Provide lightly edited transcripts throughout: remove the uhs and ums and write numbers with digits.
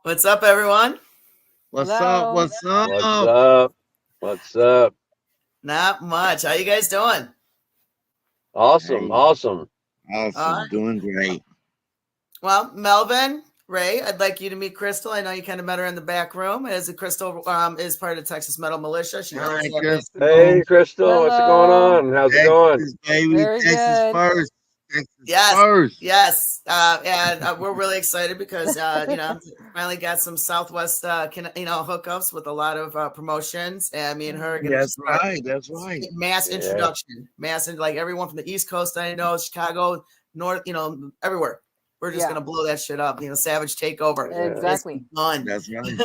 What's up, everyone? What's up? Hello. What's What's up? up? What's up? Not much. How you guys doing? Awesome, Hey, awesome. All awesome. right. Doing great. Well, Melvin, Ray, I'd like you to meet Crystal. I know you kind of met her in the back room. As Crystal is part of the Texas Metal Militia. She owns Hi, that. Crystal. Hey, Crystal, what's going Hello. on? How's it going? Texas, baby. Very Texas good. first. Texas Yes, first. yes, and we're really excited because finally got some Southwest hookups with a lot of promotions, and me and her are going to That's just start right. That's right. mass Yeah, introduction, like everyone from the East Coast. I know Chicago, North, everywhere. We're just Yeah, gonna blow that shit up. Savage takeover. yeah. It's exactly. fun. That's right.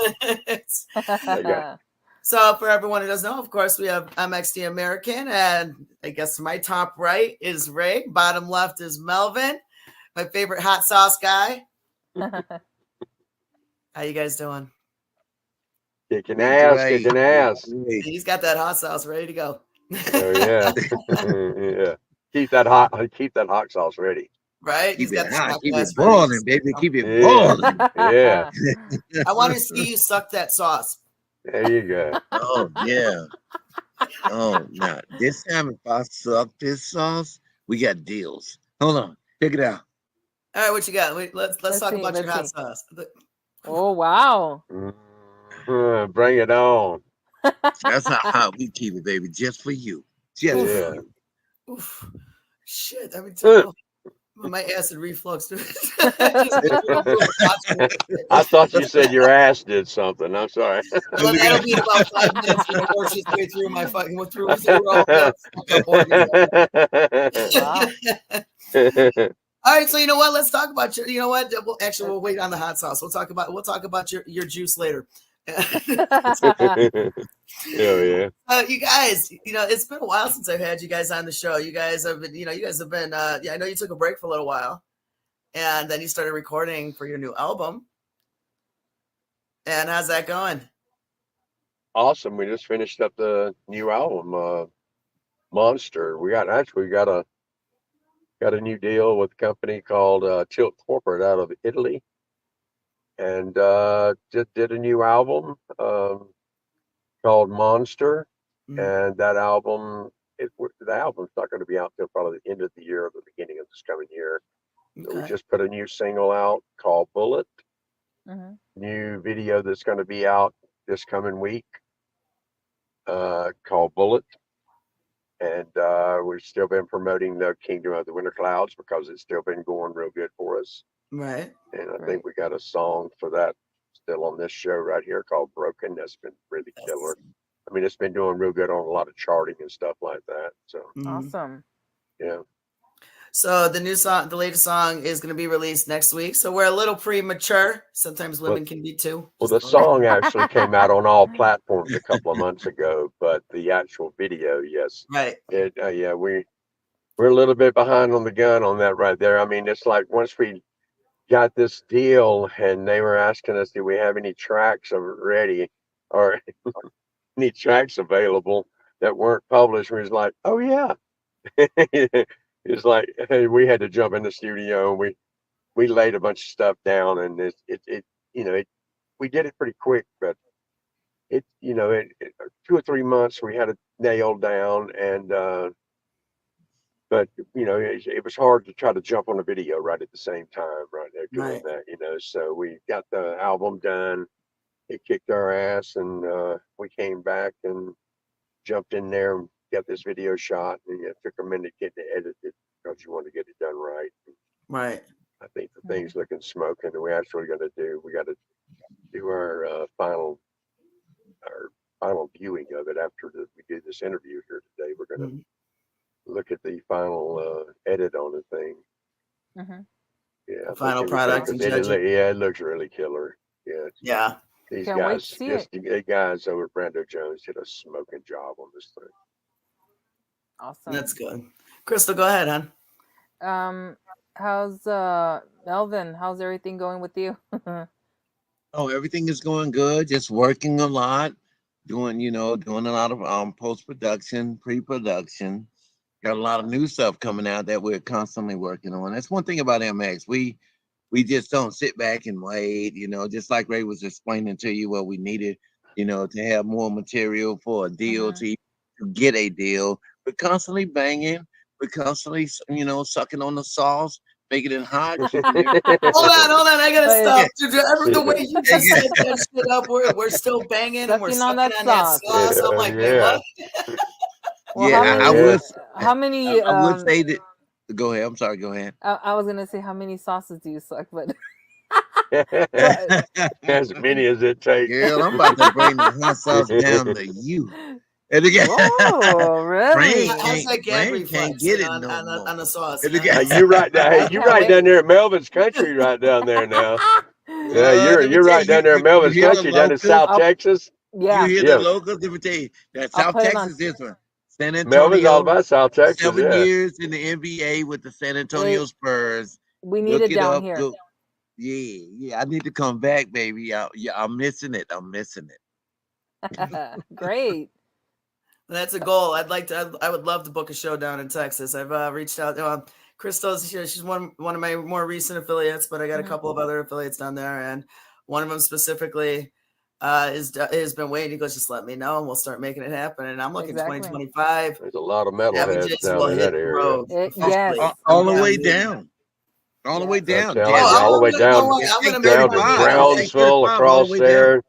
It's- I got so for everyone who doesn't know, of course, we have MXD American, and I guess my top right is Ray, bottom left is Melvin, my favorite hot sauce guy. How you guys doing? kicking Doing ass, great. kicking Doing ass. great. He's got that hot sauce ready to go. Oh yeah, yeah. Keep that hot sauce ready. Right? He's Keep got it the hot. shot Keep glass it ready. boiling, baby. Keep it Yeah, boiling. yeah. I want to see you suck that sauce. There you go. Oh, yeah. Oh, now, this time if I suck this sauce, we got deals. Hold on. Check it out. All right, what you got? Wait, let's Let's talk see. about your Let's hot see. sauce. Oh, wow. Bring it on. That's how hot we keep it, baby. Just for you. Just for Oof, Yeah. you. oof, shit! Every time I my acid reflux. Just thought you said your ass did something. I'm sorry. well, Look that'll at be in about 5 minutes when it works its way through my fucking through all the fucked up organs. Wow. All right, so you know what? Let's talk about your. You know what? We'll wait on the hot sauce. We'll talk about your juice later. Oh yeah. You guys, it's been a while since I've had you guys on the show. You guys have been, I know you took a break for a little while, and then you started recording for your new album. And how's that going? Awesome. We just finished up the new album, Monster. We got a new deal with a company called Tilt Corporate out of Italy, and just did a new album called Monster. Mm, And that album, the album's not going to be out till probably the end of the year or the beginning of this coming year. So we okay. just put a new single out called Bullet. Mhm. New video that's going to be out this coming week called Bullet. And we've still been promoting the Kingdom of the Winter Clouds because it's still been going real good for us. Right. And I think Great. we got a song for that still on this show right here called Broken. That's been really Yes. killer. I mean, it's been doing real good on a lot of charting and stuff like that. So, Mm. Awesome. yeah. So the new song, the latest song, is going to be released next week. So we're a little premature. Sometimes Well, women can be too. well, Just the song actually came out on all platforms a couple of months ago, but the actual video, yes, right. yeah, we're a little bit behind on the gun on that right there. I mean, it's like once we got this deal and they were asking us, do we have any tracks ready or any tracks available that weren't published? We was like, oh yeah. It's like, hey, we had to jump in the studio and we laid a bunch of stuff down and we did it pretty quick, but it, 2 or 3 months we had it nailed down and, but it was hard to try to jump on a video right at the same time, right there doing Right. that. So we got the album done. It kicked our ass, and we came back and jumped in there and got this video shot. And it took a minute to get it edited because you want to get it done right. Right. I think the Mhm. thing's looking smoking, and we actually we got to do our final viewing of it after we do this interview here today. We're going to Mm. look at the final edit on the thing. Mhm. Yeah, The I think final everything product and Awesome. judge it. yeah, it looks really killer. Yeah, Yeah. these Can't wait to guys, see just it. the guys over at Brando Jones did a smoking job on this thing. That's Awesome. good. Crystal, go ahead, hon. How's Melvin? How's everything going with you? Oh, everything is going good. Just working a lot, doing a lot of post production, pre production. Got a lot of new stuff coming out that we're constantly working on. That's one thing about MX. we just don't sit back and wait, just like Ray was explaining to you what we needed, to have more material for a deal Mm-hmm. to get a deal. We're constantly banging, we're constantly, sucking on the sauce, making it hot. Hold on, I gotta stop. Dude, the way you just Yeah. set that shit up, we're still banging and we're Sucking on sucking that on that sauce. sauce. I'm like, wait, Yeah. what? Well, Yeah, I Yeah. would. how many I would say that. Go ahead. I'm sorry. Go ahead. I was gonna say how many sauces do you suck, but but As many as it takes. Girl, I'm about to bring the hot sauce down to you. And again, oh really? How's that gag Frank can't reflex get it on, no more. on the sauce? And You know? again, You right now. Hey, I you can't right wait. down there in Melvin's country, right down there now. Yeah, let me you're tell right down there in you Melvin's hear the country, down in locals. South Texas. You Yeah, hear the Yeah, locals. Let me tell you that I'll South put it on. Texas is one. San Melvin's all Antonio, about South Texas. 7 Yeah. years in the NBA with the San Antonio It, Spurs. we need Look it it down up. here. Go. Yeah. I need to come back, baby. I'm missing it. I'm missing it. Great. That's a goal. I would love to book a show down in Texas. I've reached out. Crystal's she's one of my more recent affiliates, but I got a couple of other affiliates down there, and one of them specifically has been waiting. He goes, just let me know, and we'll start making it happen. And I'm looking Exactly. 2025. There's a lot of Yeah, we metalheads just down will in hit that the area. road Yes. officially. All the Yeah. way down. All the way Yes. I'm down. telling Damn. you, all the way you know down, what? It I'm take gonna make down to 35. my It take Brownsville, 35 all the across way down. there.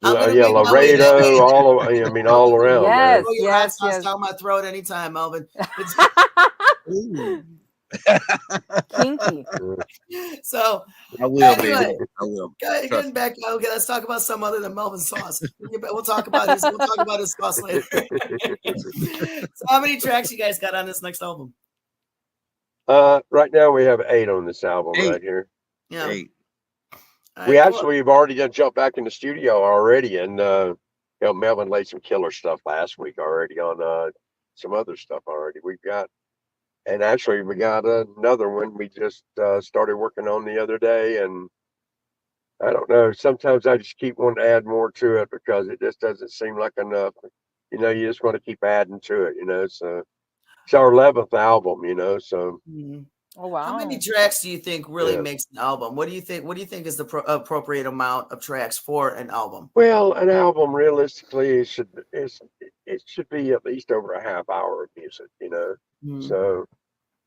I'm gonna Yeah, make my way that Laredo, way. all of, I mean, all around, man. Throw Yes, your hot yes, sauce yes. down my throat anytime, Melvin. It's Ooh. Kinky. so I will, anyway. baby. I will. Getting back, okay, let's talk about some other than Melvin sauce. We'll talk about his sauce later. So how many tracks you guys got on this next album? Right now we have 8 on this album 8. right here. Yeah. 8. We Right, actually have already done jumped back in the studio already, and Melvin laid some killer stuff last week already on some other stuff already. We've got, and actually we got another one we just started working on the other day, and I don't know. Sometimes I just keep wanting to add more to it because it just doesn't seem like enough. You just want to keep adding to it. So it's our 11th album. So. Mhm. Oh How many wow. tracks do you think really Yeah. makes an album? What do you think? What do you think is the appropriate amount of tracks for an album? Well, an album realistically it should be at least over a half hour of music. Mhm. So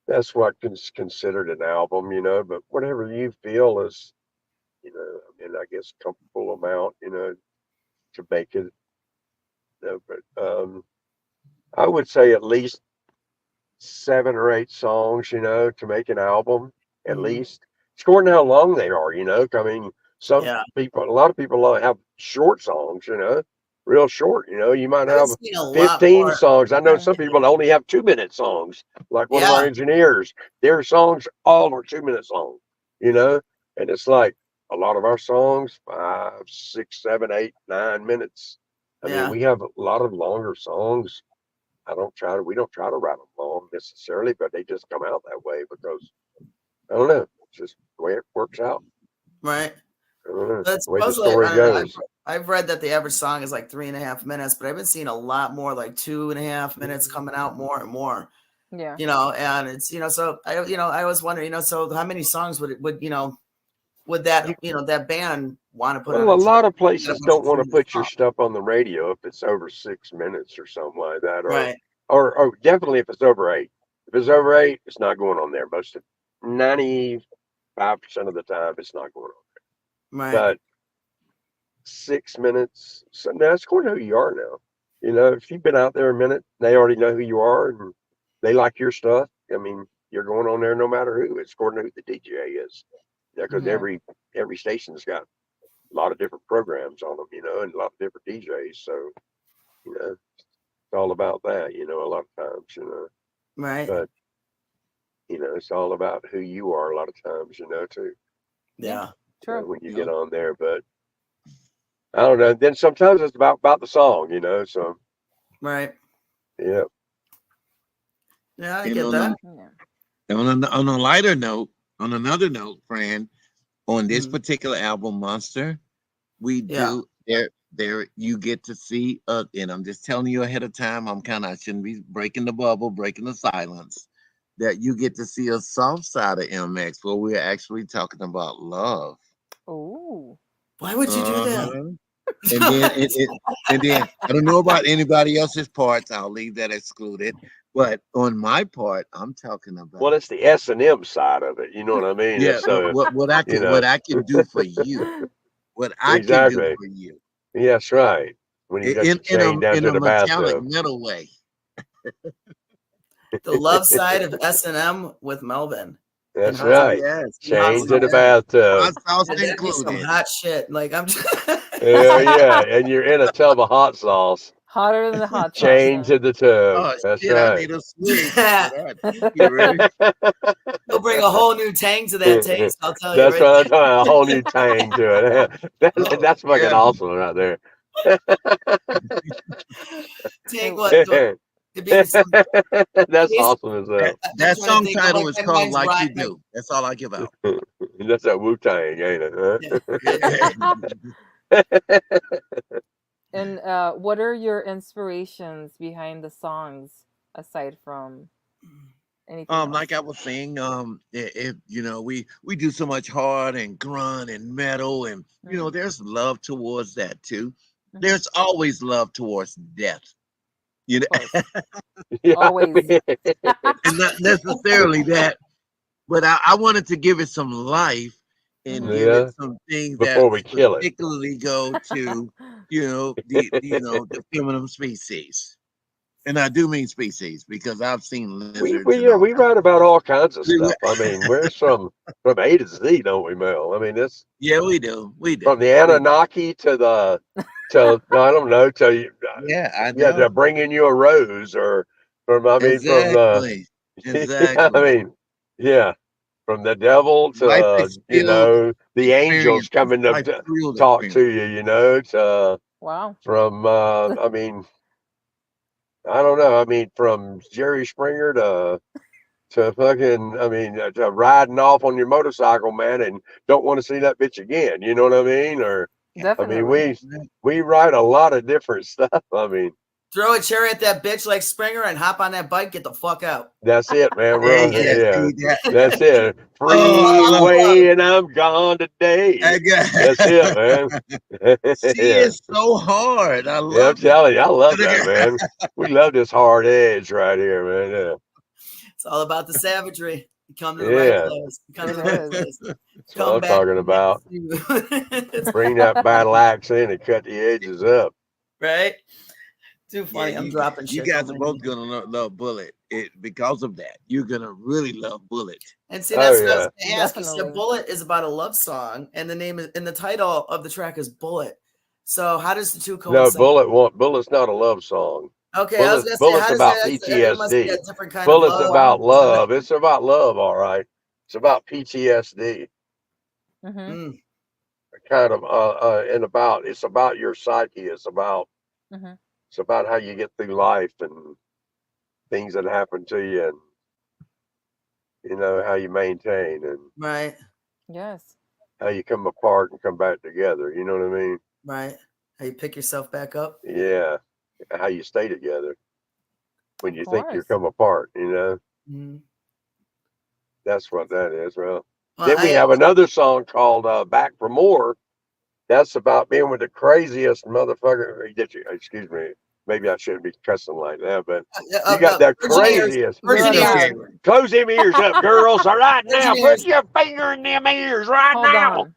that's what is considered an album. But whatever you feel is, I mean, I guess comfortable amount, to make it. But I would say at least 7 or 8 songs, to make an album, at Mhm. least. It's according to how long they are, I mean, Yeah, a lot of people have short songs, real short, you might I've been have seeing a lot 15 more. songs. I know some people only have 2-minute songs, like one of our Yeah, engineers. Their songs all are 2-minute songs, you know, and it's like a lot of our songs, 5, 6, 7, 8, 9 minutes. I mean, yeah, we have a lot of longer songs. We don't try to write them long necessarily, but they just come out that way because I don't know. It's just the way it works out. right. I don't know. That's The way the supposedly, story goes. I've read that the average song is like 3.5 minutes, but I've been seeing a lot more like 2.5 minutes coming out more and more. Yeah. And it's so I was wondering, so how many songs would that that band want to put on Well, a a track? lot of You gotta places put don't some want to 2 minutes put your off. stuff on the radio if it's over 6 minutes or something like that, Right, or definitely if it's over 8. If it's over 8, it's not going on there. 95% of the time, it's not going on. right. But 6 minutes, so that's according to who you are now. If you've been out there a minute, they already know who you are and they like your stuff. I mean, you're going on there no matter who. It's according to who the DJ is. Because Yeah. every station's got a lot of different programs on them, and a lot of different DJs. So, it's all about that, a lot of times, Right. But, it's all about who you are a lot of times, too, Yeah. True. when you Yeah. get on there. But I don't know. Then sometimes it's about the song, so Right. yeah. Yeah, I And get on that. a, on a lighter note, on another note, Fran, on this Mhm. particular album, Monster, we Yeah. do there you get to see and I'm just telling you ahead of time. I shouldn't be breaking the bubble, breaking the silence. that you get to see a soft side of MX where we're actually talking about love. Ooh. Why would you do that? Uh-huh. And then I don't know about anybody else's parts. I'll leave that excluded. But on my part, I'm talking about Well, it's the S&M side of it. You know what I mean? yeah, It's what I you can know, what I can do for you. What I can do exactly. for you. Yeah, that's right. When you got your chain down In to a the metallic bathtub. metal way. The love side of S&M with Melvin and That's hot sauce. right. Yes. And hot Chain Oh to the sauce. yeah. bathtub. Hot sauce That'd be some included. hot shit. Like I'm just Hell yeah. And you're in a tub of hot sauce. Hotter than the hot sauce, Chain huh? to the tub. Oh That's shit, I right. need a swig for that. You ready? You'll bring a whole new tang to that taste, I'll tell you That's right what I'm talking about. A whole new tang to it. Oh That's fucking yeah. awesome right there. Tang what it'd be some That's taste. awesome as That, hell. I'm that trying to song think. title is My called mind's Like right. You Do. That's all I give out. That's that Wu-Tang, ain't Yeah, it? yeah. And what are your inspirations behind the songs aside from anything else? Like I was saying, if you know, we do so much hard and grunt and metal, and you know, there's love towards that too. There's always love towards death, you know, Of course. Yeah, I Always. mean, and not necessarily that, but I wanted to give it some life and give it yeah. some things that Before we kill it. particularly go to, the feminine species. And I do mean species because I've seen lizards and Yeah, all we write about all kinds of kinds. stuff. I mean, we're from A to Z, don't we, Mel? I mean, it's Yeah, we do. We do. from the We do. Anunnaki to I don't know, Yeah, I to know. bringing you a rose, or from the Exactly. yeah, I Exactly. mean, yeah, from the devil Life to the angels experiences, coming to life field talk to experience. you, to Wow. from I mean, I don't know, I mean, from Jerry Springer to fucking, I mean, to riding off on your motorcycle, man, and don't want to see that bitch again. You know what I mean? Or I mean, Definitely. we write a lot of different stuff. I mean, Throw a chair at that bitch like Springer and hop on that bike. Get the fuck out. that's it, man. Hey, Run, yeah, yeah, see that. that's it. Oh, I love Freeway, and I'm gone today. I That's it, got man. she Yeah, is so hard. I yeah. I'm love it. telling you, I love that, man. We love this hard edge right here, man. It's all about the savagery. You come to the right Yeah, place. You come to It the right is. place. that's what Come I'm back. talking about. It's Bring that battle axe in and cut the edges up. right. Too Yeah, funny. I'm dropping you shit. guys Don't are mind both me. gonna love Bullet. Because of that, you're gonna really love Bullet. And see, Oh that's what I was yeah. going to ask. You said Definitely. Bullet is about a love song, and the name is in the title of the track is Bullet. So how does the two No, coincide? Bullet's not a love song. Okay, I was going to say, Bullet's how does about that? There must be a PTSD. different kind of Bullet's love. about love. It's about love, all right. It's about PTSD. Mm-hmm. Mm, Kind of it's about your psyche. Mm-hmm. It's about how you get through life and things that happen to you, and how you maintain and right, Yes. how you come apart and come back together. You know what I mean? right. How you pick yourself back up. Yeah. How you stay together when Of you think you're course. come apart, Mm. That's what that is. Well, Well, then we have another song called Back for More. That's about being with the craziest motherfucker. Excuse me. Maybe I shouldn't be cussing like that, but you got the virgin ears. craziest. You're Virgin ears. Okay. allowed. Close them ears up, girls. All right, Virgin now ears. put your finger in them ears right Hold now. on.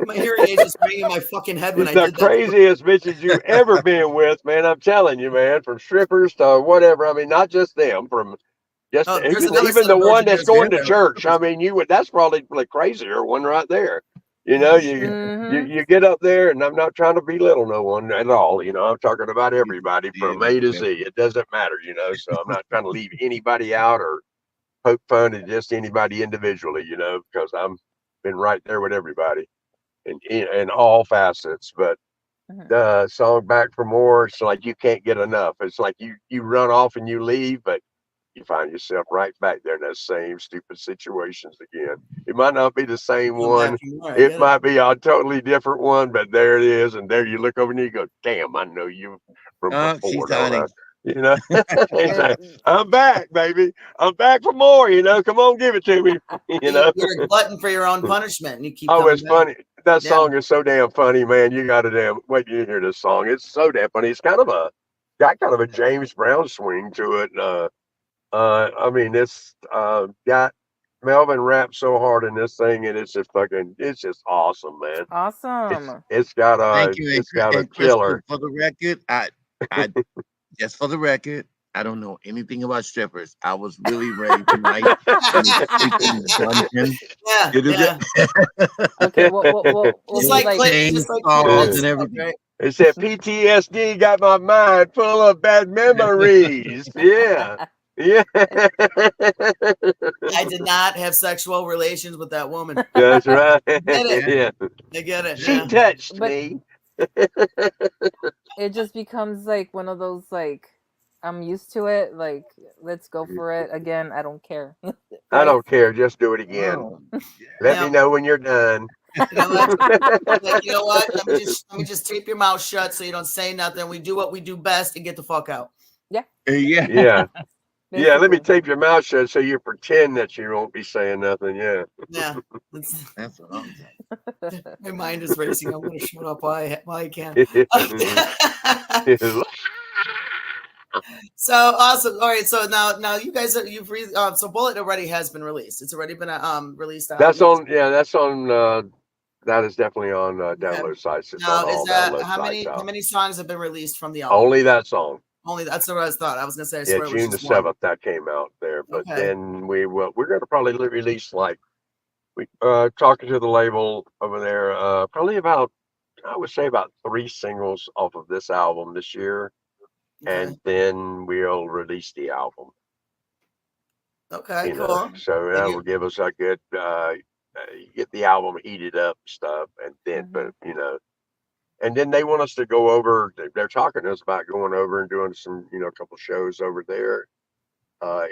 My hearing aid just rang in my fucking head when It's I the did that. craziest bitches you've ever been with, man. I'm telling you, man. From strippers to whatever. I mean, not just them. From just Oh, there's another even set the of one virgin that's ears here going to though. church. I mean, that's probably the crazier one right there. You Oh, Mm-hmm. you get up there, and I'm not trying to belittle no one at all. I'm talking about everybody from A to Z. It doesn't matter, So I'm not trying to leave anybody out or poke fun at just anybody individually, because I'm been right there with everybody in all facets. But Mm-hmm. the song "Back for More," it's like you can't get enough. It's like you run off and you leave, but you find yourself right back there in those same stupid situations again. It might not be the same come back one. from more. I It get it. might be a totally different one, but there it is. And there you look over and you go, damn, I know you from She's before, don't I? hiding. You know, he's like, And I'm back, baby. I'm back for more. You know, come on, give it to me. You know. You're a glutton for your own punishment, and you keep Oh, coming it's back. funny. That Yeah. song is so damn funny, man. You got to damn wait till you hear this song. It's so damn funny. It's got kind of a James Brown swing to it. I mean, it's got Melvin rap so hard in this thing, and it's just awesome, man. awesome. Thank you. It's got a And Chris, killer. for the record, I just for the record, I don't know anything about strippers. I was really ready tonight to sleep in the dungeon. Yeah, You do yeah. that? Okay, we'll Just With be like like, chainsaws Clinton and stuff, everything. right? It said PTSD got my mind full of bad memories. Yeah. Yeah. I did not have sexual relations with that woman. That's right. Get it? Yeah. I get it. She Yeah. touched but me. it just becomes like one of those like I'm used to it. Like let's go for it again. I don't care. I Right? don't care. Just do it again. Oh, Let Yeah. me know when you're done. You know what? Like, you know what? Let me just tape your mouth shut so you don't say nothing. We do what we do best and get the fuck out. yeah. Yeah. Yeah, let me Basically. tape your mouth shut so you pretend that you won't be saying nothing. Yeah. Yeah. That's what I'm saying. My mind is racing. I'm gonna shut up while I can. So awesome. All right. So now you guys so Bullet already has been released. It's already been released on That's YouTube. on, yeah, that's on, that is definitely on Okay. download sites. It's on Now is all that download sites how out. many songs have been released from the album? Only that song. Only that's what I thought. I was gonna say I Yeah, swear it was June the just one. 7th that came out there. But Okay. then we're going to probably release like, talking to the label over there, probably about, I would say about 3 singles off of this album this year. Okay. And then we'll release the album. Okay, You know, cool. so And that you will give us a good get the album heated up and stuff, and then but and then they want us to go over. They're talking to us about going over and doing some, a couple shows over there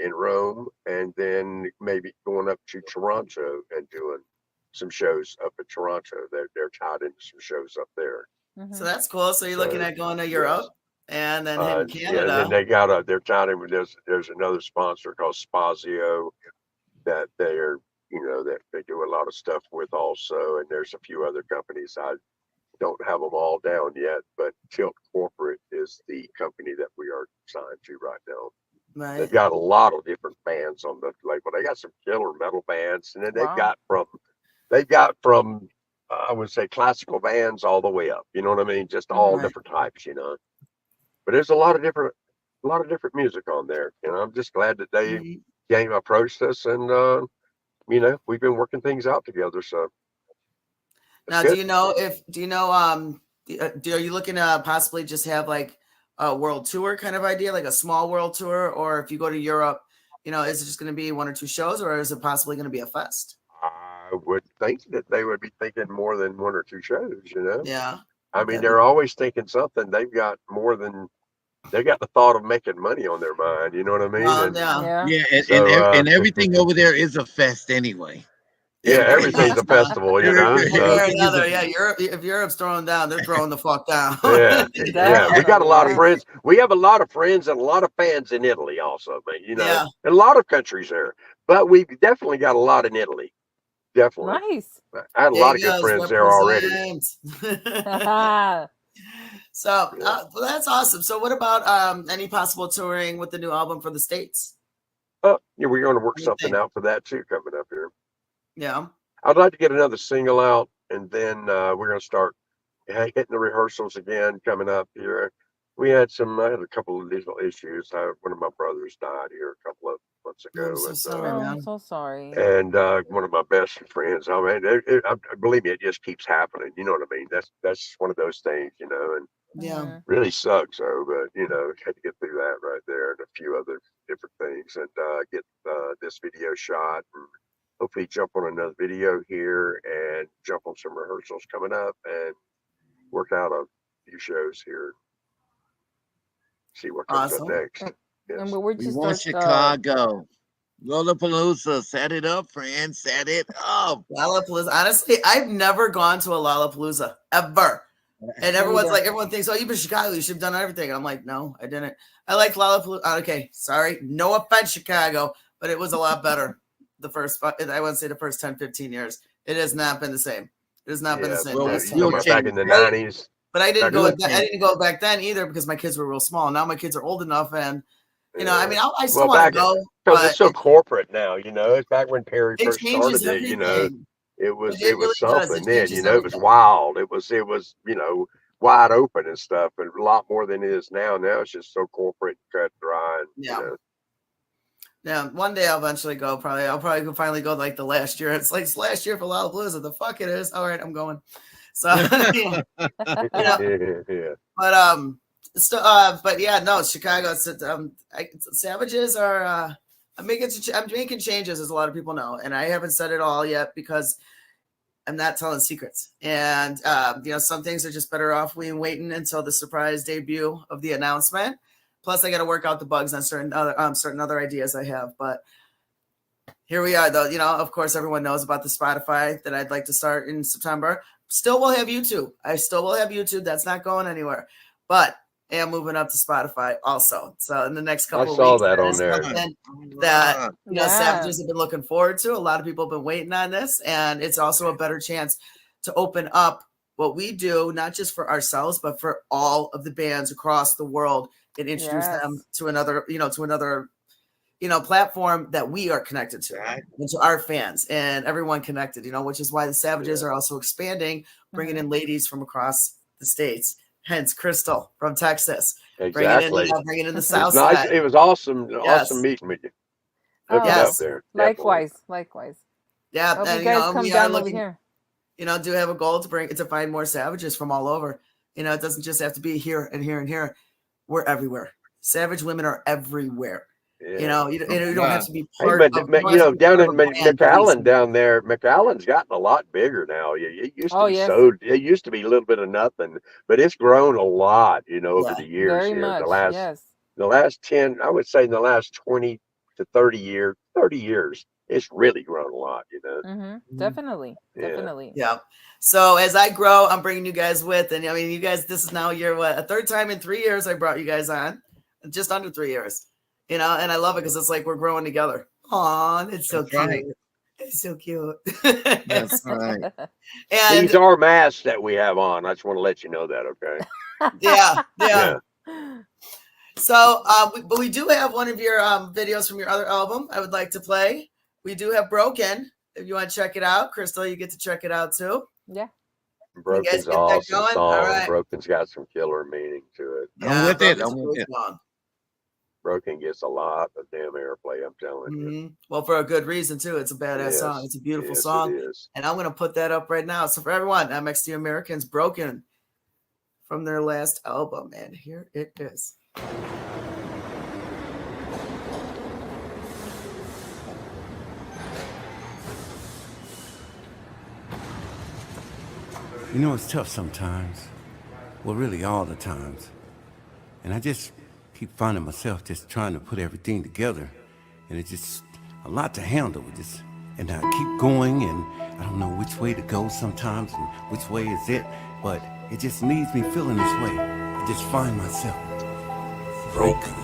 in Rome, and then maybe going up to Toronto and doing some shows up in Toronto. They're tied into some shows up there. so that's cool. So you're looking So at going to yes. Europe and then hitting Yeah, and then Canada. they're tied in with there's another sponsor called Spazio that they're that they do a lot of stuff with also, and there's a few other companies. I don't have them all down yet, but Tilt Corporate is the company that we are signed to right now. Right. They've got a lot of different bands on the label. They got some killer metal bands, and then Wow. they've got from I would say classical bands all the way up. You know what I mean? Just all Right. different types. But there's a lot of different music on there. I'm just glad that they Mhm. game approached us, and we've been working things out together. So Now, good. do you know are you looking to possibly just have like a world tour kind of idea, like a small world tour, or if you go to Europe, is it just going to be 1 or 2 shows, or is it possibly going to be a fest? I would think that they would be thinking more than 1 or 2 shows. Yeah. I mean, Okay. they're always thinking something. They got the thought of making money on their mind. You know what I mean? And Yeah. Yeah. Yeah, so, and everything over there is a fest anyway. yeah, Pretty everything's a much, yeah. festival. One So way or Everything is another, a yeah. If Europe's throwing down, they're throwing the fuck down. yeah, yeah. We got a Definitely, lot of yeah. friends. We have a lot of friends and a lot of fans in Italy also. But Yeah. and a lot of countries there. But we've definitely got a lot in Italy. Definitely. Nice. I had a There lot you of good go. friends there already. Haha. So Yeah. well, that's awesome. So what about any possible touring with the new album for the States? Oh, yeah, we're going to work What do you something think? out for that too coming up here. Yeah. I'd like to get another single out, and then we're going to start hitting the rehearsals again coming up here. I had a couple of little issues. One of my brothers died here a couple of months Oh, I'm ago, so sorry, Oh, I'm man. so sorry. and one of my best friends. I mean, believe me, it just keeps happening. You know what I mean? That's one of those things, and Yeah. really sucks. So, but had to get through that right there, and a few other different things, and get this video shot, and hopefully jump on another video here, and jump on some rehearsals coming up, and work out a few shows here. See what comes up Awesome. next. And Yes. where'd We you want start? Chicago. Lollapalooza, set it up, friends, set it up. Lollapalooza. Honestly, I've never gone to a Lollapalooza ever. And everyone thinks, oh, you've been to Chicago, you should have done everything. And I'm like, no, I didn't. I liked Lollapalooza. Okay, sorry, no offense, Chicago, but it was a lot better. I wouldn't say the first 10, 15 years. It has not been the same. It has not been the same. Well, back in the 90s. But I didn't go back then either because my kids were real small. Now my kids are old enough, and I mean, I still want to go. Because it's so corporate now, It's back when Perry first started everything. it. It was really something then. It was wild. It was wide open and stuff, and a lot more than it is now. Now it's just so corporate, cut dry. And, Yeah, one day I'll eventually go. I'll probably finally go like the last year. It's like last year for Lollapalooza. The fuck it is. All right, I'm going. So but yeah, no, Chicago. Savages are. I'm making changes, as a lot of people know, and I haven't said it all yet because I'm not telling secrets. And some things are just better off waiting until the surprise debut of the announcement. Plus, I got to work out the bugs on certain other ideas I have. But here we are, though. Of course, everyone knows about the Spotify that I'd like to start in September. Still will have YouTube. I still will have YouTube. That's not going anywhere. But I am moving up to Spotify also. So in the next couple of weeks, I saw that on there. That Savages have been looking forward to. A lot of people have been waiting on this, and it's also a better chance to open up what we do, not just for ourselves, but for all of the bands across the world, and introduce them to another platform that we are connected to, and to our fans and everyone connected, which is why the Savages are also expanding, bringing in ladies from across the States, hence Crystal from Texas. Exactly. Bringing in the South Side. It was awesome meeting with you. Up there. Likewise. Yeah. Hope you guys come down over here. Do have a goal to find more Savages from all over. It doesn't just have to be here and here and here. We're everywhere. Savage women are everywhere. Yeah. You don't have to be part of. Down in McAllen down there, McAllen's gotten a lot bigger now. It used to be it used to be a little bit of nothing, but it's grown a lot, over the years. Very much. The last 10, I would say in the last 20 to 30 years, it's really grown a lot, Definitely. Yeah. So as I grow, I'm bringing you guys with, and I mean, you guys, this is now a third time in 3 years I brought you guys on, just under 3 years, and I love it because it's like we're growing together. Aw, it's so cute. Right. It's so cute. That's right. And these are masks that we have on. I just want to let you know that, okay? Yeah. So, but we do have one of your videos from your other album I would like to play. We do have Broken. If you want to check it out, Crystal, you get to check it out too. Yeah. Broken's awesome song. All right. Broken's got some killer meaning to it. I'm with it. Broken gets a lot of damn airplay, I'm telling you. Well, for a good reason too. It's a badass song. It's a beautiful song. It is. And I'm going to put that up right now. So for everyone, MXT Americans, Broken from their last album. And here it is. It's tough sometimes. Well, really all the times. And I just keep finding myself just trying to put everything together. And it's just a lot to handle. And I keep going, and I don't know which way to go sometimes and which way is it. But it just leaves me feeling this way. I just find myself broken.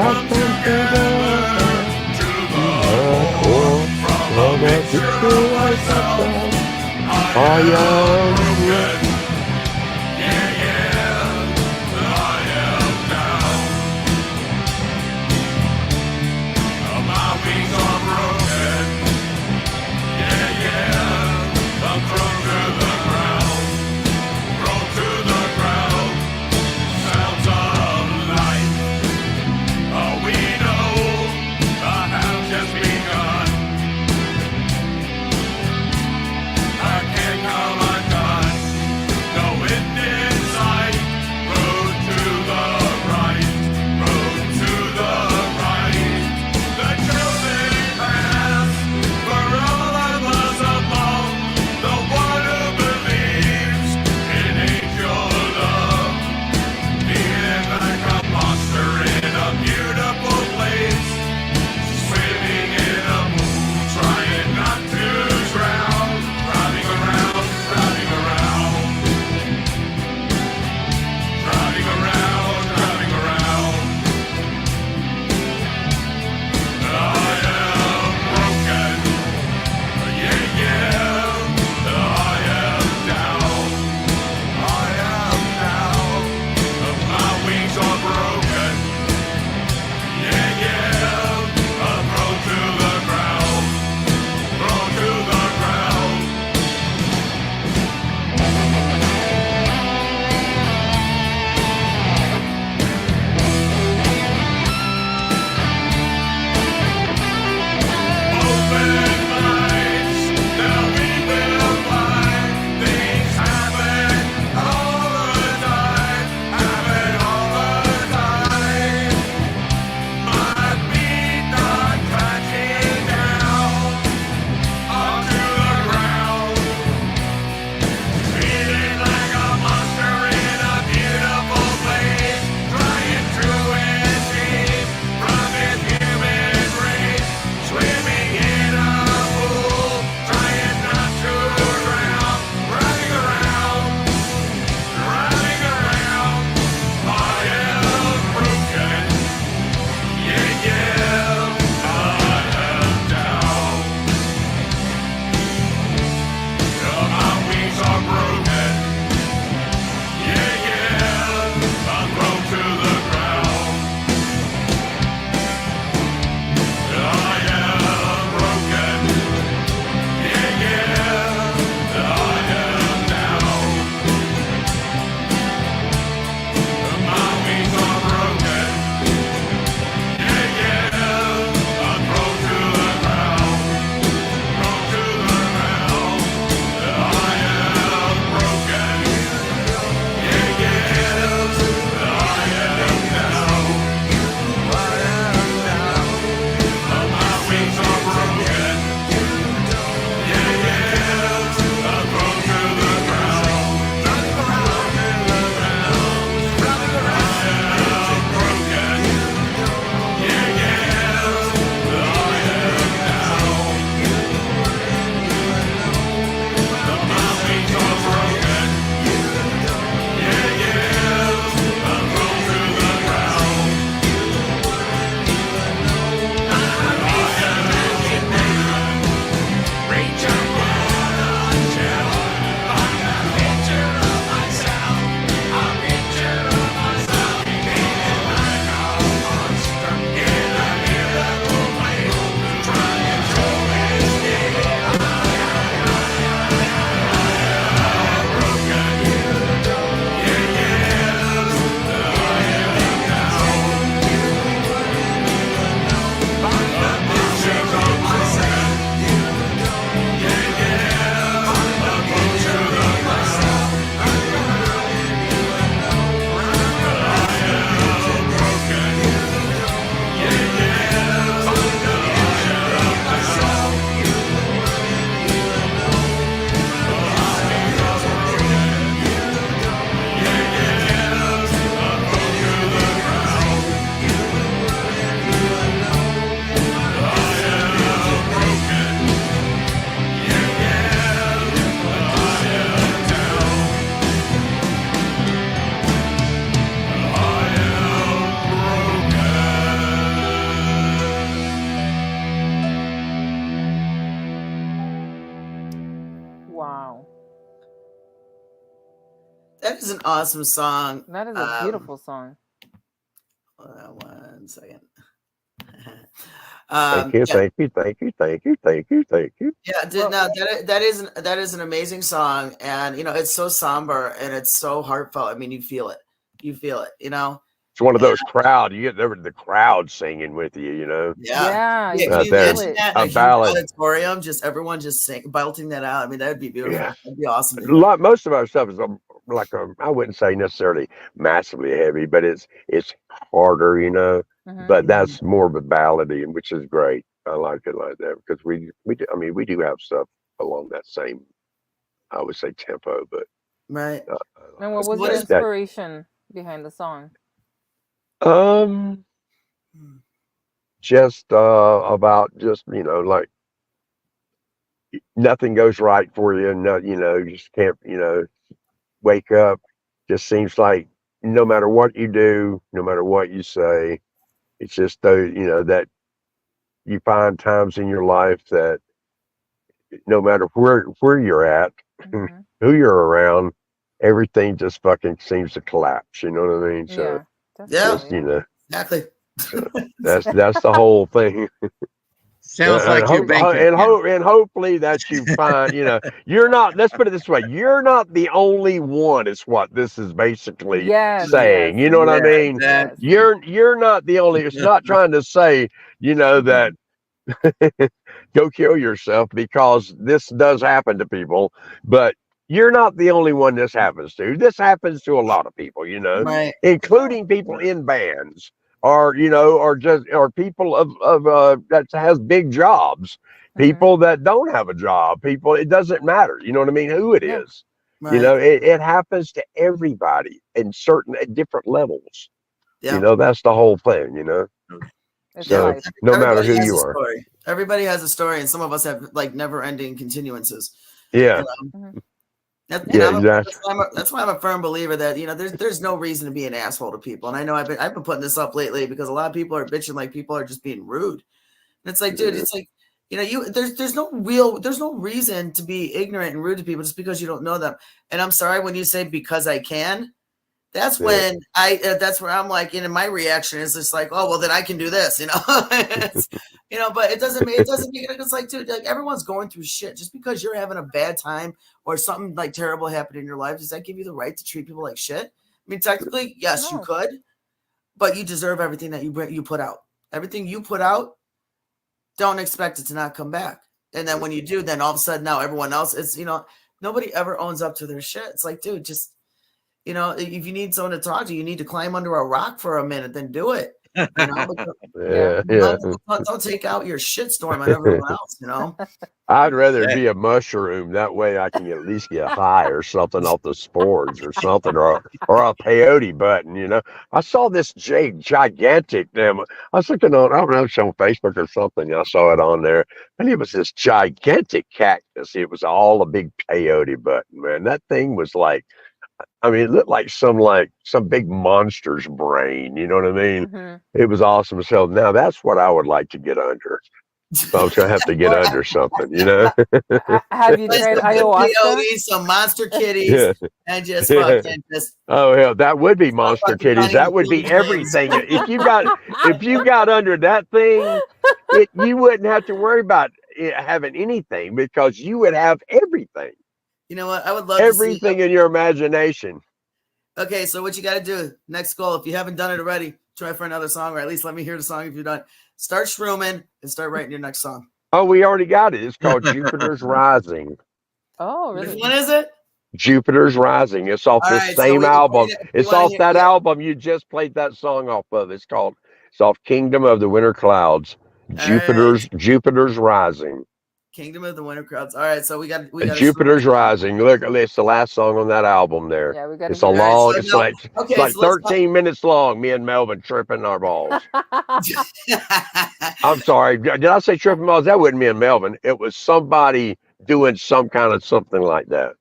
come together to to the the core, core from a of a mixture of picture of myself. myself. I I am am broken. Yeah, yeah, I am down. My wings are broken. Yeah, yeah, I'm thrown to the ground. Thrown to the ground. Sounds of life. Oh, we know the have just begun. I can't come undone. is an awesome song. That is a beautiful song. Hold on 1 second. Thank you, Yeah, thank you, thank you, thank you, thank you, thank you. yeah. Well, No, that is an amazing song, and you know it's so somber and it's so heartfelt. I mean, you feel it. You feel it. You know. It's one of And, those crowd. You get there with the crowd singing with you. You know, yeah. yeah, Yeah. you Can can out you there, feel imagine it. that in a a huge ballad. auditorium? Just everyone just belting that out. I mean, that would be Yeah, beautiful. That'd be awesome a to hear. lot. Most of our stuff is like I wouldn't say necessarily massively heavy, but it's harder. You know, Hmm. but Mhm. that's more of a ballady, and which is great. I like it like that because we do, I mean we do have stuff along that same, I would say, tempo, but Right. And what So was what your is? that inspiration behind the song? um just about just like nothing goes right for you, and you just can't wake up. Just seems like no matter what you do, no matter what you say, it's just though that you find times in your life that no matter where you're at, Hmm. who you're around, everything just fucking seems to collapse. You know what I mean? So Yeah, Yeah. just definitely. Exactly. so that's the whole thing. Sounds like you're banking now. And hopefully that you find, you're not, let's put it this way, you're not the only one is what this is basically Yes, yes, saying. You know what I Yeah, mean? yes. exactly. You're not the only, it's not trying to say, that go kill yourself, because this does happen to people, but you're not the only one this happens to. This happens to a lot of people, Hmm. Right. Yeah. including people in bands, or or people that has big jobs, Hmm. people that don't have a job, people, it doesn't matter, you know what I mean, who it Yeah. is. Right. It happens to everybody in certain at different levels. Yeah. That's the whole thing, It's Yeah. so life. no matter Everybody who has you a are. story. Everybody has a story, and some of us have like never-ending continuances. You Yeah, know, Hmm. and yeah, exactly. that's why I'm a firm believer that there's no reason to be an asshole to people. And I know I've been putting this up lately because a lot of people are bitching like people are just being rude. And it's like, dude, Yeah. it's like there's no reason to be ignorant and rude to people just because you don't know them. And I'm sorry when you say because I can. That's Yeah. when that's where I'm like, my reaction is just like, oh, well, then I can do this, It's, but it doesn't make it, it's like, dude, like everyone's going through shit. Just because you're having a bad time or something like terrible happened in your life, does that give you the right to treat people like shit? I mean, technically, yes, you No. could, but you deserve everything that you put out. Everything you put out, don't expect it to not come back. And then when you do, then all of a sudden now everyone else is, nobody ever owns up to their shit. It's like, dude, just if you need someone to talk to, you need to climb under a rock for a minute, then do it. But Yeah. Yeah, yeah. don't take out your shitstorm on everyone else. I'd rather That, be a mushroom. That way I can at least get high or something off the spores or something, or a peyote button. I saw this gigantic damn. I was looking on, I don't know, it's on Facebook or something. I saw it on there, and it was this gigantic cactus. It was all a big peyote button, man. That thing was like, I mean, it looked like some big monster's brain. You know what I mean? Hmm. It was awesome as hell. Now that's what I would like to get under. If I was gonna have to get Or under something. Have you play tried some good ayahuasca? peyote, some monster kitties, Yeah, and just yeah. fucking just Oh hell, that would be talk monster about the kitties. Johnny That would be English twins. everything. If you got under that thing, you wouldn't have to worry about it having anything, because you would have everything, You know what? I would love to see you. everything in your imagination. Okay, so what you got to do next goal, if you haven't done it already, try for another song, or at least let me hear the song if you're done. Start shrooming and start writing your next song. Oh, we already got it. It's called Jupiter's Rising. Oh, Which really? one is it? Jupiter's Rising. It's off All this right, so same if album. you It's want to off hear, that yeah, album you just played that song off of. It's off Kingdom of the Winter Clouds. all right, Jupiter's Rising. Kingdom of the Winter Crowds. All right, so we got to shroom Jupiter's it now. Rising. Look, it's the last song on that album there. Yeah, we got to It's a hear All right, it. so long, it's now, like it's okay, like so let's talk. 13 minutes long, me and Melvin tripping our balls. I'm sorry. Did I say tripping balls? That wasn't me and Melvin. It was somebody doing some kind of something like that.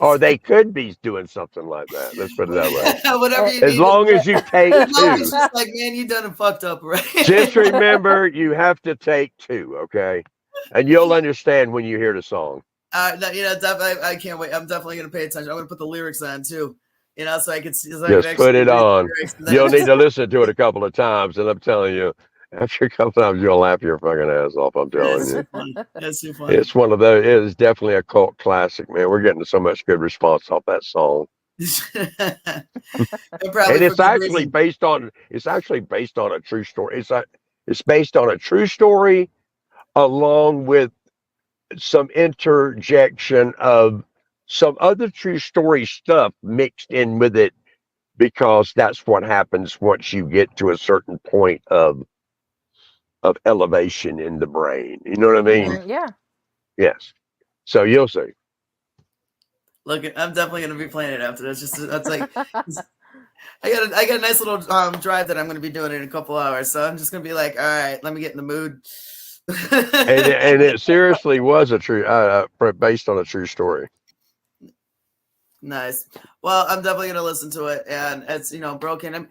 Or they could be doing something like that. Let's put it that way. Whatever you As need. long as you take Melvin's two. just like, man, you done and fucked up, right? Just remember, you have to take two, okay? And you'll understand when you hear the song. Definitely, I can't wait. I'm definitely going to pay attention. I'm going to put the lyrics on too, so I can see. So Just put it on. You'll need to listen to it a couple of times, and I'm telling you, after a couple of times, you'll laugh your fucking ass off. I'm telling you. That's too funny. It's one of those. It is definitely a cult classic, man. We're getting so much good response off that song. And it's actually based on. It's actually based on a true story. It's based on a true story, along with some interjection of some other true story stuff mixed in with it, because that's what happens once you get to a certain point of elevation in the brain. You know what I mean? Yeah. Yes. So you'll see. Look, I'm definitely going to be playing it after this. That's like, I got a nice little drive that I'm going to be doing in a couple hours. So I'm just going to be like, all right, let me get in the mood. and it seriously was a true, based on a true story. Nice. Well, I'm definitely going to listen to it, and it's Broken. That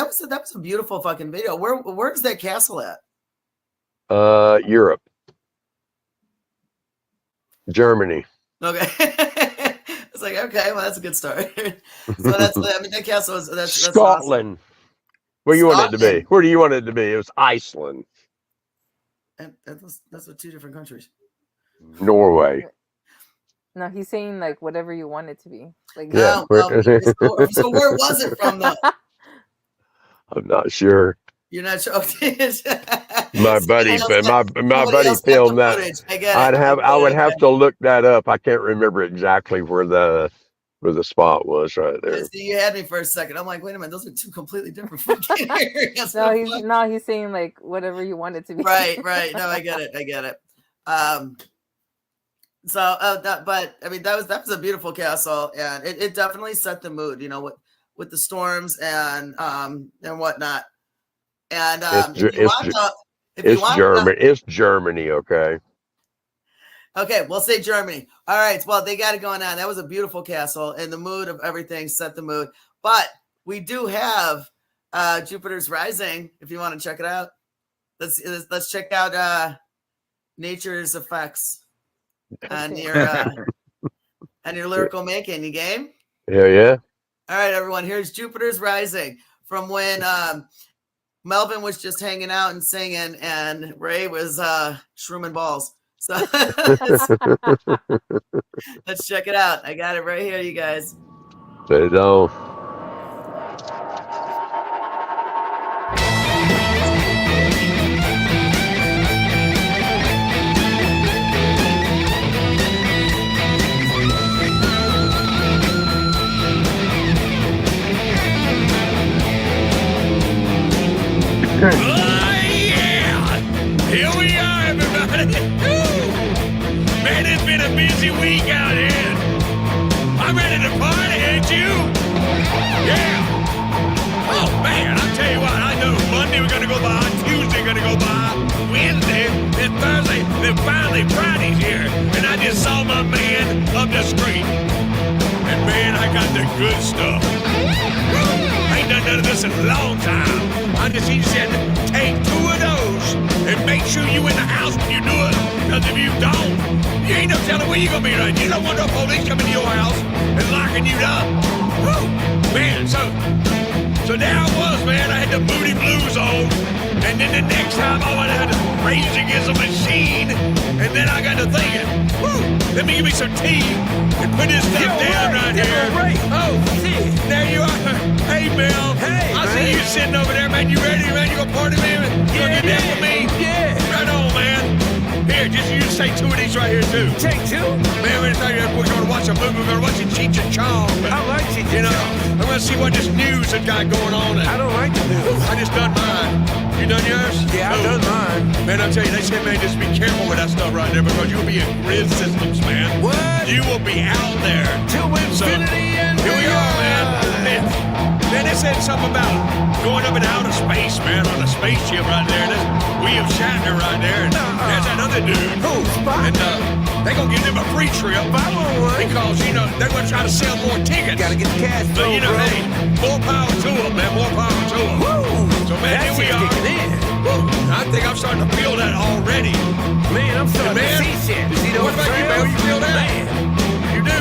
was a beautiful fucking video. Where's that castle at? Europe, Germany. Okay. It's like, okay, well, that's a good start. So that castle is that's Scotland. Awesome. Where you want it to be? Where do you want it to be? It was Iceland. And that's two different countries. Norway. No, he's saying like whatever you want it to be. Like, so where was it from though? I'm not sure. You're not sure. My buddy filmed that. I would have to look that up. I can't remember exactly where the spot was right there. See, you had me for a second. I'm like, wait a minute, those are two completely different fucking areas. He's saying like whatever you want it to be. Right. No, I get it. But I mean, that was a beautiful castle, and it definitely set the mood, with the storms and whatnot. And it's Germany, okay. Okay, we'll say Germany. All right. Well, they got it going on. That was a beautiful castle, and the mood of everything set the mood. But we do have Jupiter's Rising. If you want to check it out, let's check out nature's effects on your lyrical making. You game? Yeah. All right, everyone. Here's Jupiter's Rising from when Melvin was just hanging out and singing, and Ray was shrooming balls. So let's check it out. I got it right here, you guys. There you go. Here we are, everybody. Man, it's been a busy week out here. I'm ready to party, ain't you? Yeah. Oh, man, I'll tell you what, I know Monday we're going to go by, Tuesday we're going to go by, Wednesday, then Thursday, then finally Friday's here. And I just saw my man up the street. And, man, I got the good stuff. I ain't done none of this in a long time. He said, take 2 of those and make sure you in the house when you do it. Because if you don't, you ain't no telling where you're going to be right. You don't want no police coming to your house and locking you up. Woo! Man, so there I was, man. I had the booty blues on. And then the next time I had to raise against a machine. And then I got to thinking, woo, let me give me some tea and put this stuff down right here. Oh, there you are. Hey, Bill. Hey, I see you sitting over there, man. You ready, man? You gonna party, man? You gonna get down with me? Yeah. Right on, man. Here, you just take 2 of these right here, too. Take 2? Man, we're gonna watch a movie. We're gonna watch Cheech and Chong. I like Cheech and Chong. I'm gonna see what this news has got going on. I don't like the news. I just done mine. You done yours? Yeah, I've done mine. Man, I'll tell you, they said, man, just be careful with that stuff right there because you'll be in grid systems, man. What? You will be out there. Till infinity and here we are, man. Man, they said something about going up in outer space, man, on a spaceship right there. There's William Shatner right there. And there's that other dude. Who? Spock? And they're going to give them a free trip. Because, they're going to try to sell more tickets. Got to get the cash flow, but, hey, more power to them, man. More power to them. Woo! So, man, That here we shit's are. kicking in. Woo, I think I'm starting to feel that already. Man, I'm starting Man, to see shit. You see those what about you, man? trails? You feel that? Man. You do.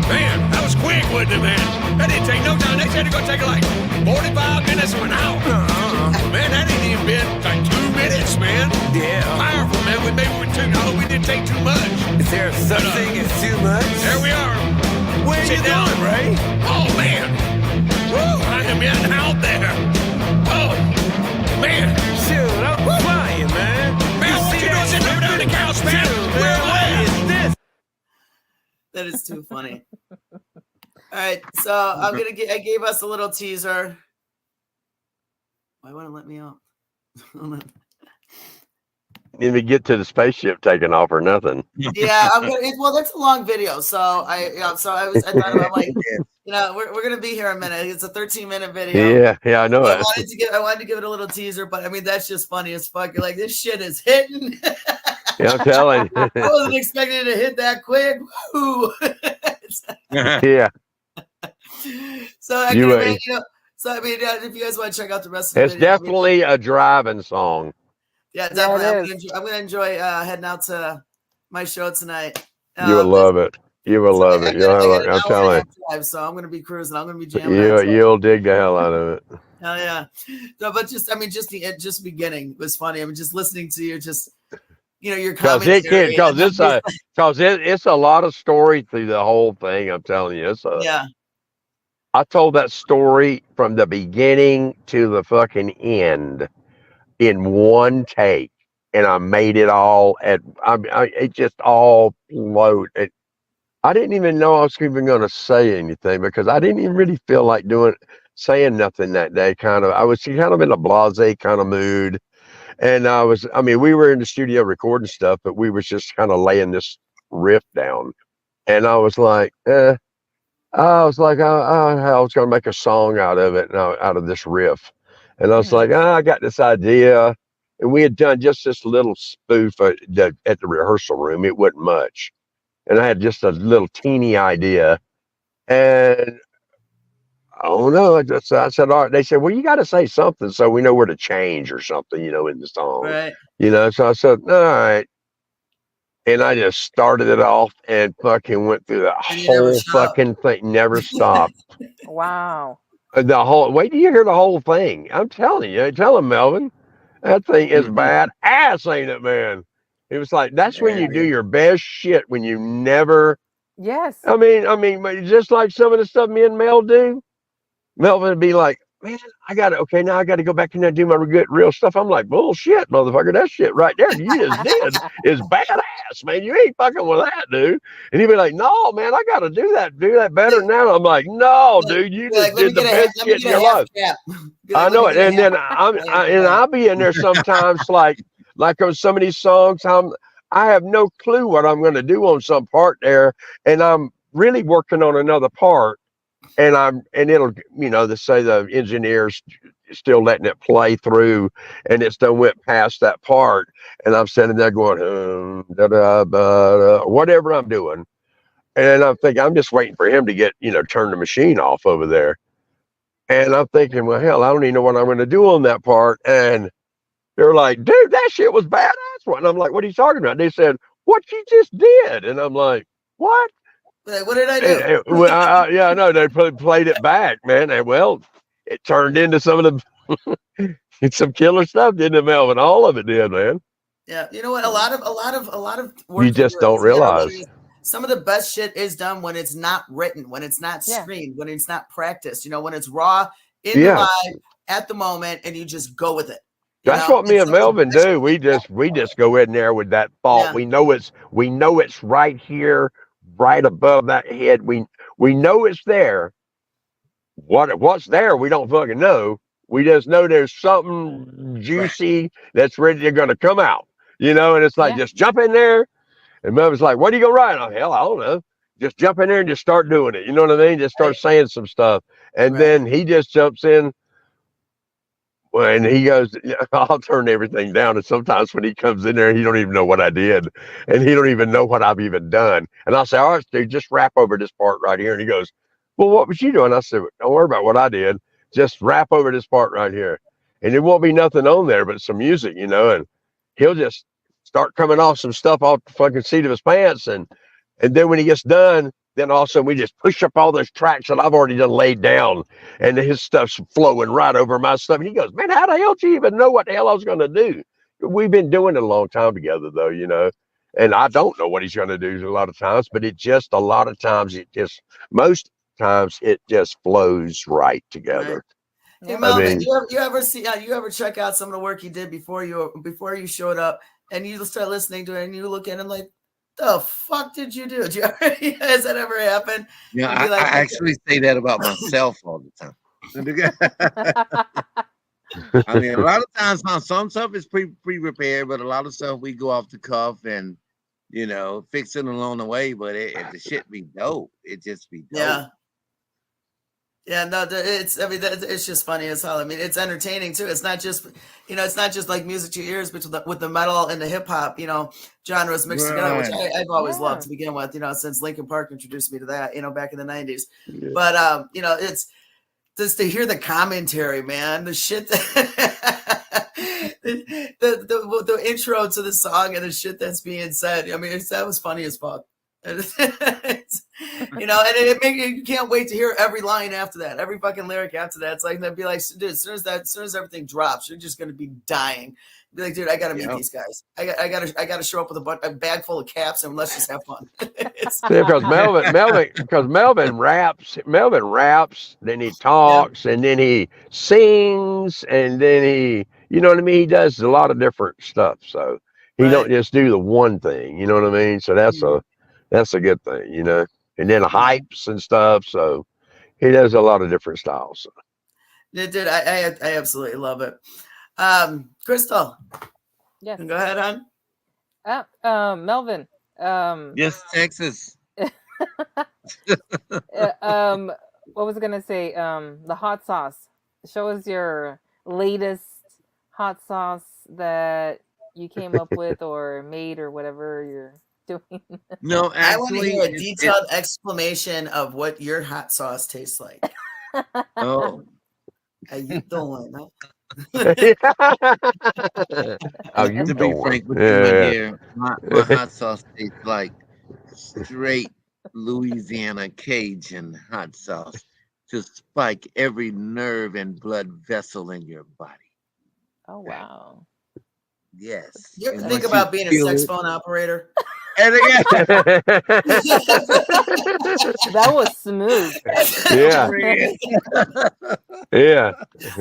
Man, that was quick, wasn't it, man? That didn't take no time. They said it's going to take like 45 minutes or an hour. Man, that ain't even been like 2 minutes, man. Yeah. Powerful, man. We didn't take too much. Is there such thing as too much? There we are. Where Sit you down. going, Ray? Oh, man. Woo, I am getting out there. Oh, man. Shoot, I'm flying, man. Man, what you doing sitting over there on the couch, man? Where am I at? What is this? That is too funny. All right, so I gave us a little teaser. Why wouldn't it let me out? Didn't even get to the spaceship taking off or nothing. Yeah, well, that's a long video, so I thought about like, we're gonna be here a minute. It's a 13-minute video. Yeah, I know I it. wanted to give it a little teaser, but I mean that's just funny as fuck. You're like, this shit is hitting. Yeah, I'm telling you. I wasn't expecting it to hit that quick. Woo. Yeah. So I You can ain't. if you guys want to check out the rest of the It's video, definitely a driving song. yeah, Yeah, it definitely. is. I'm gonna enjoy heading out to my show tonight. You will love it. You will love I it. got an I'm hour telling and a half drive, so I'm gonna be cruising. I'm gonna be jamming. you, out. you'll dig the hell out of it. Hell yeah. No, but just the beginning was funny. I mean, just listening to you, your Because commentary. it's a lot of story through the whole thing. I'm telling you, Yeah. I told that story from the beginning to the fucking end in one take, and I made it all it just all flowed. I didn't even know I was even going to say anything because I didn't even really feel like saying nothing that day. I was kind of in a blasé kind of mood. And we were in the studio recording stuff, but we was just kind of laying this riff down. And I was like, I was like, I was going to make a song out of it, out of this riff. And I was like, I got this idea. And we had done just this little spoof at the rehearsal room. It wasn't much. And I had just a little teeny idea. And I don't know. I said, all right. They said, well, you got to say something so we know where to change or something, in the song. Right. So I said, all right. And I just started it off and fucking went through the whole fucking thing, never stopped. Wow. Wait till you hear the whole thing. I'm telling you, tell him, Melvin. That thing is bad ass, ain't it, man? It was like, that's when you do your best shit, when you never. Yes. I mean, just like some of the stuff me and Mel do, Melvin would be like, man, now I got to go back in there and do my real stuff. I'm like, bullshit, motherfucker. That shit right there you just did is badass, man. You ain't fucking with that, dude. And he'd be like, no, man, I got to do that better now. I'm like, no, dude, you just did the best shit in your life. I know it. And then I'll be in there sometimes like on some of these songs, I have no clue what I'm going to do on some part there. And I'm really working on another part. And it'll, say the engineer's still letting it play through, and it still went past that part, and I'm sitting there going, whatever I'm doing, and I'm thinking I'm just waiting for him to get, turn the machine off over there, and I'm thinking, well, hell, I don't even know what I'm going to do on that part, and they're like, dude, that shit was badass. And I'm like, what are you talking about? They said, what you just did, and I'm like, what? What did I do? I know they played it back, man. And it turned into some of the some killer stuff, didn't it, Melvin? All of it did, man. Yeah, you know what? A lot of work you just don't realize. Some of the best shit is done when it's not written, when it's not screened, when it's not practiced. When it's raw in the live at the moment, and you just go with it. That's what me and Melvin do. We just go in there with that thought. Yeah. We know it's right here, right above that head. We know it's there. What's there, we don't fucking know. We just know there's something juicy that's ready to gonna come out. And it's like just jump in there. And Melvin's like, what are you gonna write? Oh, hell, I don't know. Just jump in there and just start doing it. You know what I mean? Just start saying some stuff. And then he just jumps in. And he goes, I'll turn everything down. And sometimes when he comes in there, he don't even know what I did. And he don't even know what I've even done. And I'll say, all right, dude, just rap over this part right here. And he goes, well, what was you doing? I said, don't worry about what I did. Just rap over this part right here. and there won't be nothing on there but some music, you know, and he'll just start coming off some stuff off the fucking seat of his pants, and then when he gets done, then all of a sudden we just push up all those tracks that I've already done laid down, and his stuff's flowing right over my stuff. And he goes, "Man, how the hell do you even know what the hell I was going to do?" We've been doing it a long time together, though, you know, and I don't know what he's going to do a lot of times, but a lot of times most times it just flows right together. Hey Yeah. Melvin, mean- you ever check out some of the work he did before you showed up, and you start listening to it, and you look at him like, the fuck did you do? Has that ever happened? Yeah, You'd be like, I actually say that about myself all the time. I mean, a lot of times, some stuff is pre-prepared, but a lot of stuff we go off the cuff and, you know, fix it along the way. But if the shit be dope, it just be dope. Yeah. Yeah, no, it's just funny as hell. I mean, it's entertaining too. It's not just, it's not just like music to your ears, but with the metal and the hip hop, genres mixed together, which I've always loved to begin with, since Linkin Park introduced me to that, back in the 90s. Yeah. But, it's just to hear the commentary, man, the shit, the intro to the song and the shit that's being said. I mean, that was funny as fuck. And you can't wait to hear every line after that, every fucking lyric after that. It's like they'd be like, dude, as soon as everything drops, you're just gonna be dying. Be like, dude, I gotta meet these guys. I gotta show up with a bag full of caps and let's just have fun. Because Melvin raps, then he talks, and then he sings, and then he, you know what I mean? He does a lot of different stuff. So he don't just do the one thing, you know what I mean? So that's a good thing, and then hypes and stuff. So he does a lot of different styles. So. Dude, I absolutely love it. Crystal. Yes. Go ahead, hon. Melvin. Yes, Texas. What was I gonna say? The hot sauce. Show us your latest hot sauce that you came up with or made or whatever you're doing. No, actually, I want to hear a detailed explanation of what your hot sauce tastes like. Oh, How you doing? Huh? To be frank with you, my dear, my hot sauce tastes like straight Louisiana Cajun hot sauce to spike every nerve and blood vessel in your body. Oh wow! Yes. You ever And think once about you being a feel sex it- phone operator? And again, That was smooth. Yeah. Yeah.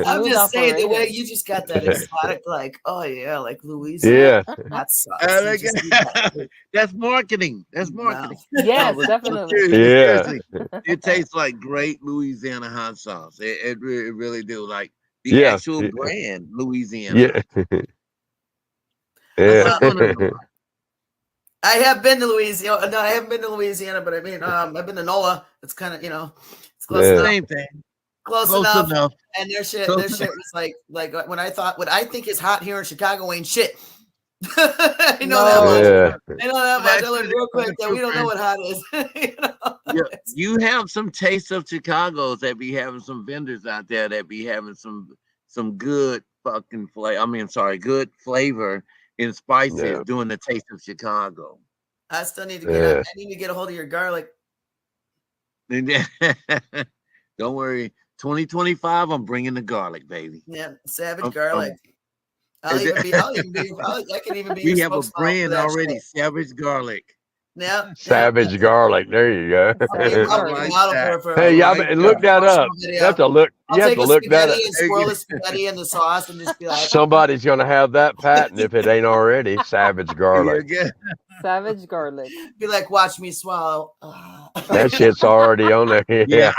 I'm Smooth just saying the way operator. you just got that exotic, like, oh yeah, like Louisiana Yeah. hot sauce. and You again, just need that. that's marketing. That's marketing. Yes, No, but definitely. Yeah. seriously, it tastes like great Louisiana hot sauce. It really do. Like the Yeah. actual brand, Louisiana. Yeah. That's what I'm Yeah. gonna- I have been to Louisiana. No, I haven't been to Louisiana, but I mean, I've been to NOLA. It's kind of, it's close Yeah. enough. Same thing. Close Close enough. enough. And their shit Close was like what I think is hot here in Chicago ain't shit. I know that much. Yeah. I know that much. I That's learned the- real quick that we don't know friend. what hot is. Yeah, you have some taste of Chicago's that be having some vendors out there that be having some good fucking flavor. I mean, sorry, good flavor in spices Yeah. doing the taste of Chicago. I still need to Yeah. I need to get a hold of your garlic. Don't worry, 2025, I'm bringing the garlic, baby. Yeah, Savage Um, garlic. I can even be We your have a spokesman for brand that already, shit. Savage Garlic. Yeah. Savage garlic. There you go. Savage I'll be garlic. a model that. for Hey, y'all Like look that up. promotional You have to look. I'll You have take to a look that spaghetti up. and swirl the spaghetti in the sauce and just be like, Somebody's gonna have that patent if it ain't already. Savage garlic. Yeah, Savage garlic. be like, watch me swallow. That shit's already on there. yeah. Yeah.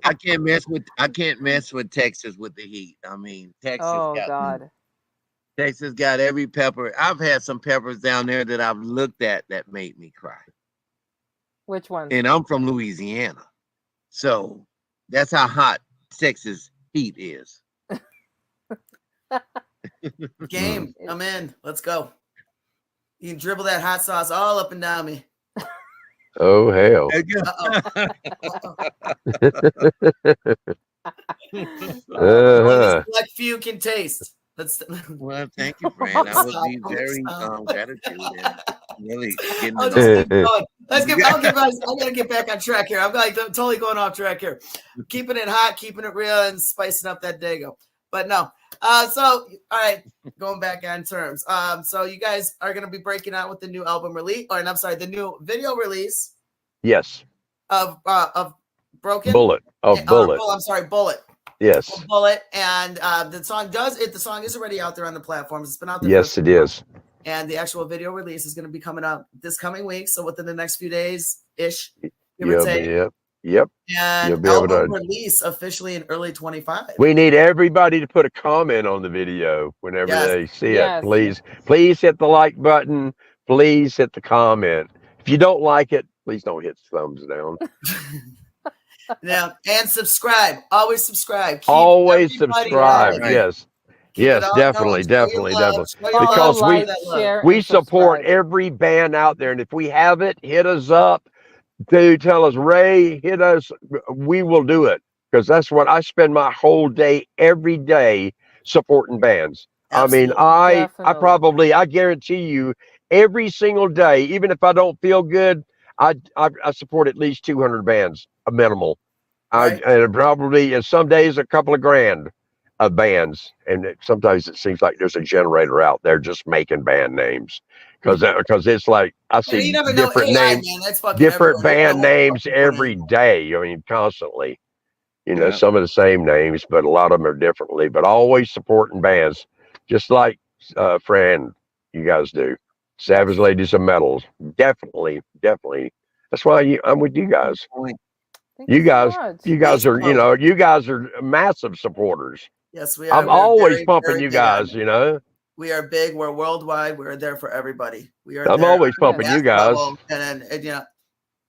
I can't mess with Texas with the heat. I mean, Oh God. Texas got every pepper. I've had some peppers down there that I've looked at that made me cry. Which one? And I'm from Louisiana. So that's how hot Texas heat is. Game. I'm in. Let's go. You can dribble that hot sauce all up and down me. Oh hell. Uh-oh. Uh-oh. only the Uh-huh. select few can taste. That's Well, thank you, friend. I would Stop. be very gratitude and really getting I'll it just on. keep going. I gotta get back on track here. I'm like totally going off track here. Keeping it hot, keeping it real, and spicing up that dago. But no. So all right, going back on terms. So you guys are gonna be breaking out with the new album release, or I'm sorry, the new video release Yes. of Broken. Bullet. Of Bullet. I'm sorry, Bullet. Yes. Bullet, and the song is already out there on the platforms. It's been out there. Yes, it is. And the actual video release is going to be coming up this coming week. So within the next few days ish. Yep. And You'll be album able to release officially in early 25. We need everybody to put a comment on the video whenever they see it. Please hit the like button. Please hit the comment. If you don't like it, please don't hit thumbs down. Now, and subscribe. Always subscribe. Always subscribe. Right. Yes. Yes, definitely. Because we support every band out there. And if we have it, hit us up. Tell us, Ray, hit us. We will do it. Because that's what I spend my whole day, every day, supporting bands. Absolutely. I mean, I guarantee you, every single day, even if I don't feel good, I support at least 200 bands, a minimal. Right. And probably, and some days, a couple of grand of bands. And sometimes it seems like there's a generator out there just making band names. Because it's like, I see different names, different band names every day. I mean, constantly. You know, some of the same names, but a lot of them are differently. But always supporting bands, just like Fran, you guys do. Savage Ladies of Metals, definitely. That's why I'm with you guys. You guys are, you guys are massive supporters. Yes, we are. I'm always pumping you guys. You know, we are big. We're worldwide. We're there for everybody. I'm always pumping you guys. And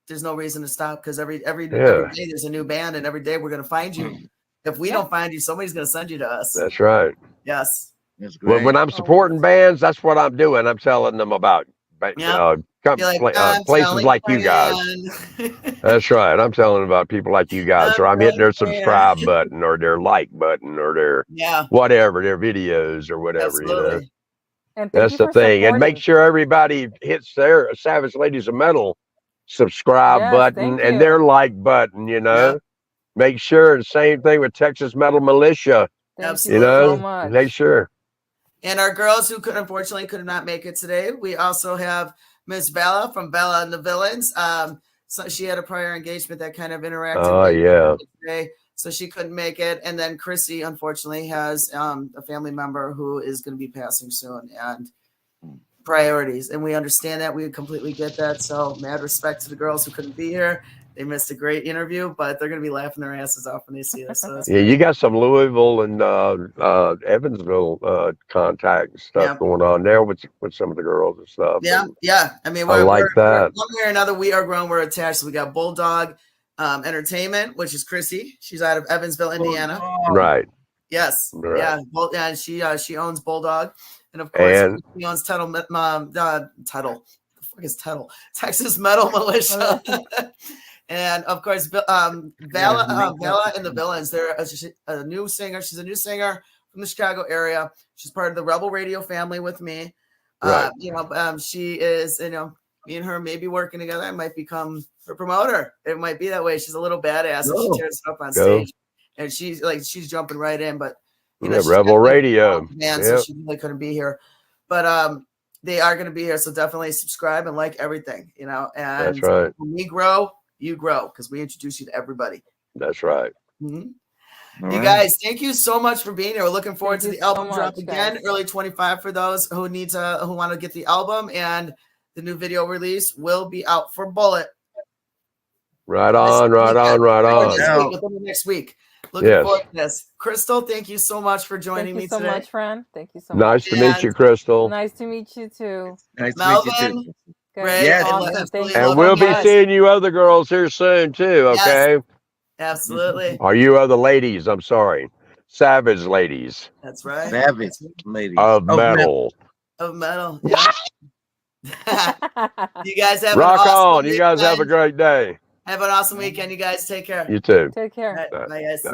there's no reason to stop because every day there's a new band, and every day we're going to find you. If we don't find you, somebody's going to send you to us. That's right. Yes. When I'm supporting bands, that's what I'm doing. I'm telling them about places like you guys. That's right. I'm telling them about people like you guys, or I'm hitting their subscribe button or their like button or their whatever, their videos or whatever. Absolutely. You know, that's the thing. And make sure everybody hits their Savage Ladies of Metal subscribe button and their like button, you know. Make sure the same thing with Texas Metal Militia. Absolutely. You know, so much. make sure. And our girls who unfortunately could not make it today, we also have Miss Bella from Bella and the Villains. So she had a prior engagement that kind of interacted today, so she couldn't make it. And then Chrissy unfortunately has a family member who is going to be passing soon, and priorities, and we understand that. We completely get that. So mad respect to the girls who couldn't be here. They missed a great interview, but they're going to be laughing their asses off when they see us. So you got some Louisville and Evansville contact stuff going on there with some of the girls and stuff. Yeah. I mean, we're one way or another, we are grown. We're attached. So we got Bulldog Entertainment, which is Chrissy. She's out of Evansville, Indiana. Right. Yes. Right. Yeah. And she owns Bulldog, and of course she owns Tuttle. The fuck is Tuttle? Texas Metal Militia. And of course, Bella and the Villains. They're a new singer. She's a new singer from the Chicago area. She's part of the Rebel Radio family with me. Right. She is, me and her maybe working together. I might become her promoter. It might be that way. She's a little badass. And she tears it up on stage, and she's jumping right in. But Rebel Radio, so she really couldn't be here. But they are going to be here. So definitely subscribe and like everything. And that's right. When we grow, you grow, because we introduce you to everybody. That's right. Mm-hmm. You guys, thank you so much for being here. We're looking forward to the album drop again, early 25 for those who want to get the album, and the new video release will be out for Bullet. Right on. Within the next week. Looking forward to this. Crystal, thank you so much for joining me today. Thank you so much, friend. Thank you so much. Nice to meet you, Crystal. Nice to meet you too. Nice Melvin, to meet you too. Ray, awesome. And we'll be seeing you other girls here soon too, okay? Yes, absolutely. Are you other ladies? I'm sorry. Savage Ladies. That's right. Savage Ladies. Of Metal. Of Metal, yeah. You guys have Rock an awesome on. weekend. You guys have a great day. Have an awesome weekend. You guys take care. You too. Take care. Bye, guys.